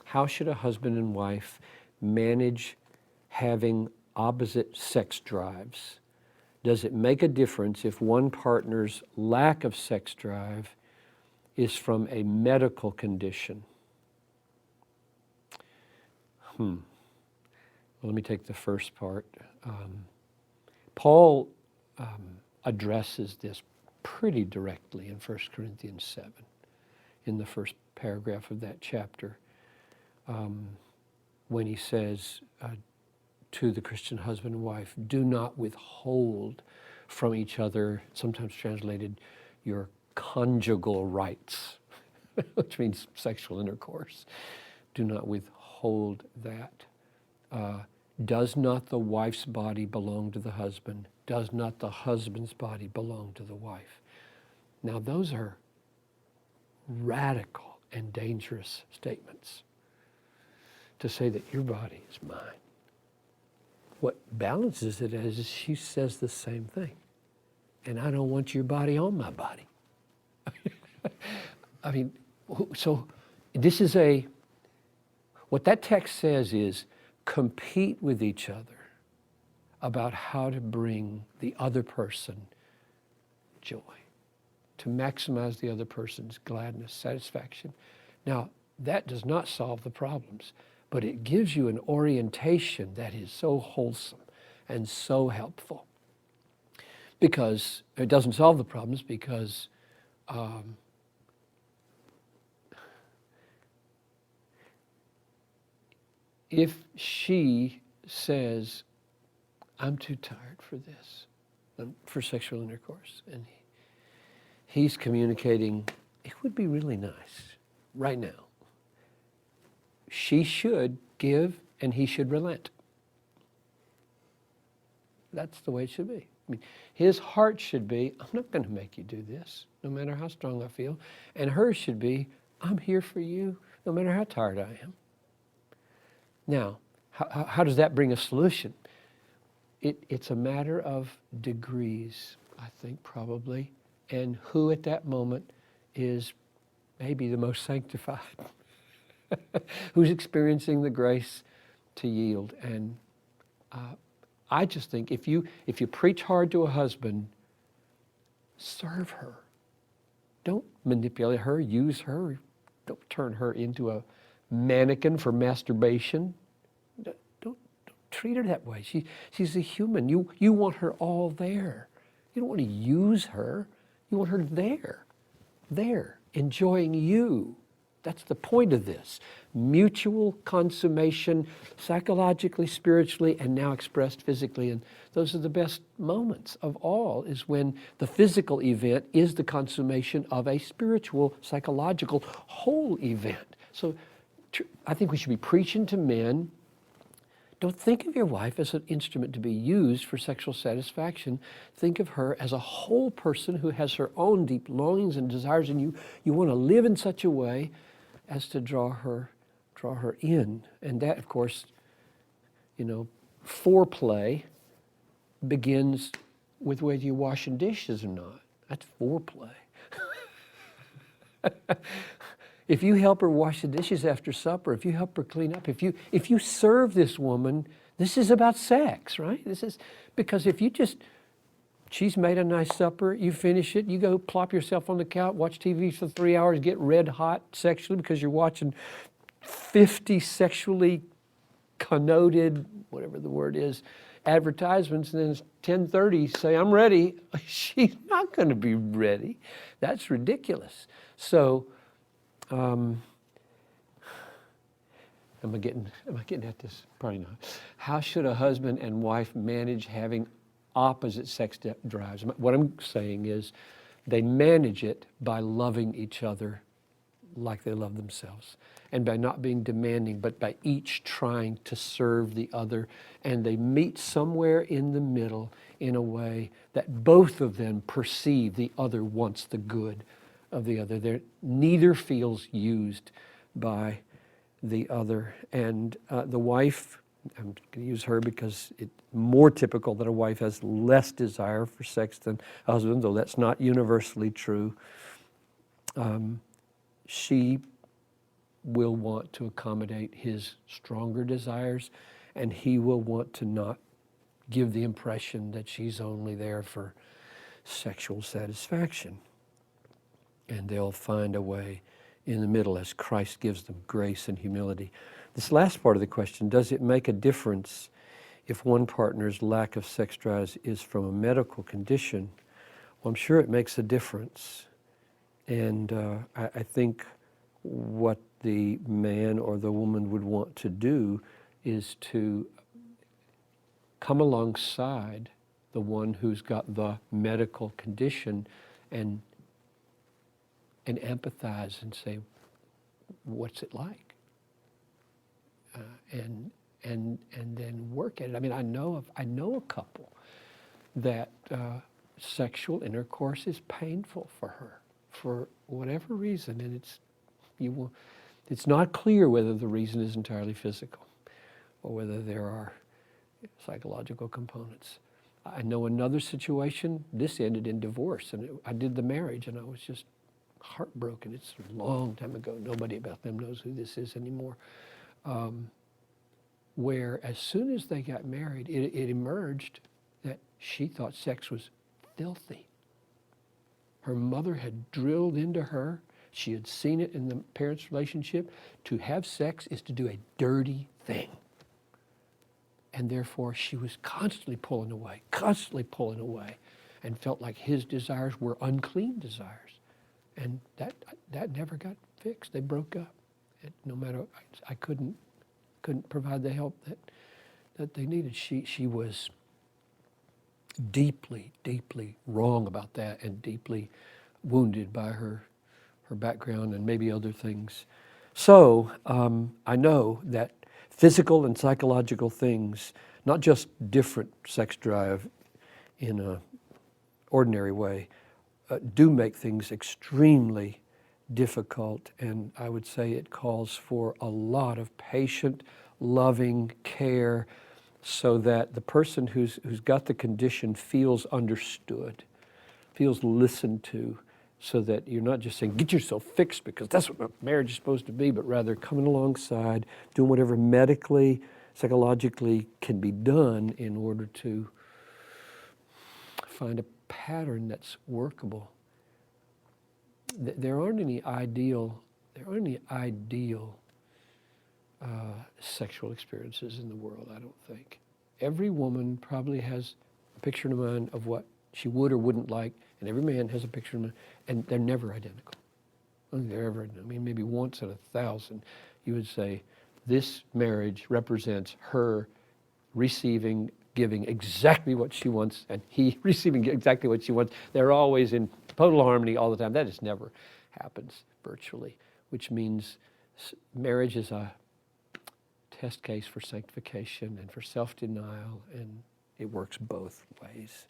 How should a husband and wife manage having opposite sex drives? Does it make a difference if one partner's lack of sex drive is from a medical condition? Well, let me take the first part. Paul addresses this pretty directly in 1 Corinthians 7, in the first paragraph of that chapter, when he says to the Christian husband and wife, do not withhold from each other, sometimes translated, your conjugal rights, which means sexual intercourse. Do not withhold that. Does not the wife's body belong to the husband? Does not the husband's body belong to the wife? Now, those are radical and dangerous statements. To say that your body is mine. What balances it is she says the same thing. And I don't want your body on my body. I mean, so this is what that text says is compete with each other about how to bring the other person joy, to maximize the other person's gladness, satisfaction. Now, that does not solve the problems, but it gives you an orientation that is so wholesome and so helpful. Because it doesn't solve the problems because if she says, I'm too tired for this, for sexual intercourse, and he's communicating, it would be really nice right now. She should give and he should relent. That's the way it should be. I mean, his heart should be, I'm not going to make you do this, no matter how strong I feel. And hers should be, I'm here for you, no matter how tired I am. Now, how does that bring a solution? It's a matter of degrees, I think, probably, and who at that moment is maybe the most sanctified, who's experiencing the grace to yield. And I just think if you preach hard to a husband, serve her. Don't manipulate her, use her. Don't turn her into a mannequin for masturbation. Don't treat her that way. She's a human. You want her all there. You don't want to use her. You want her there, enjoying you. That's the point of this. Mutual consummation, psychologically, spiritually, and now expressed physically. And those are the best moments of all, is when the physical event is the consummation of a spiritual, psychological, whole event. So I think we should be preaching to men. Don't think of your wife as an instrument to be used for sexual satisfaction. Think of her as a whole person who has her own deep longings and desires, and you want to live in such a way as to draw her in. And that, of course, foreplay begins with whether you're washing dishes or not. That's foreplay. If you help her wash the dishes after supper, if you help her clean up, if you serve this woman, this is about sex, right? This is because if you just, she's made a nice supper, you finish it, you go plop yourself on the couch, watch TV for 3 hours, get red hot sexually because you're watching 50 sexually connoted, whatever the word is, advertisements, and then it's 10:30, say, I'm ready. She's not going to be ready. That's ridiculous. So, am I getting at this? Probably not. How should a husband and wife manage having opposite sex drives? What I'm saying is they manage it by loving each other like they love themselves, and by not being demanding, but by each trying to serve the other. And they meet somewhere in the middle in a way that both of them perceive the other wants the good of the other. Neither feels used by the other. And the wife, I'm going to use her because it's more typical that a wife has less desire for sex than a husband, though that's not universally true. She will want to accommodate his stronger desires, and he will want to not give the impression that she's only there for sexual satisfaction. And they'll find a way in the middle as Christ gives them grace and humility. This last part of the question, does it make a difference if one partner's lack of sex drive is from a medical condition? Well, I'm sure it makes a difference. And I think what the man or the woman would want to do is to come alongside the one who's got the medical condition and empathize and say, what's it like? And then work at it. I mean, I know a couple that sexual intercourse is painful for her for whatever reason, and it's not clear whether the reason is entirely physical or whether there are psychological components. I know another situation, this ended in divorce, and I did the marriage, and I was just heartbroken. It's a long time ago. Nobody about them knows who this is anymore. Where as soon as they got married, it emerged that she thought sex was filthy. Her mother had drilled into her. She had seen it in the parents' relationship. To have sex is to do a dirty thing. And therefore, she was constantly pulling away, and felt like his desires were unclean desires. And that never got fixed. They broke up. No matter, I couldn't provide the help that they needed. She was deeply, deeply wrong about that, and deeply wounded by her background and maybe other things. So I know that physical and psychological things, not just different sex drive in an ordinary way, do make things extremely difficult, and I would say it calls for a lot of patient, loving care so that the person who's got the condition feels understood, feels listened to, so that you're not just saying, get yourself fixed because that's what marriage is supposed to be, but rather coming alongside, doing whatever medically, psychologically can be done in order to find a pattern that's workable. There aren't any ideal sexual experiences in the world, I don't think. Every woman probably has a picture in mind of what she would or wouldn't like, and every man has a picture in mind, and they're never identical. I don't think they're ever, maybe once in 1,000, you would say, this marriage represents her receiving, giving exactly what she wants, and he receiving exactly what she wants. They're always in total harmony all the time. That just never happens virtually, which means marriage is a test case for sanctification and for self-denial, and it works both ways.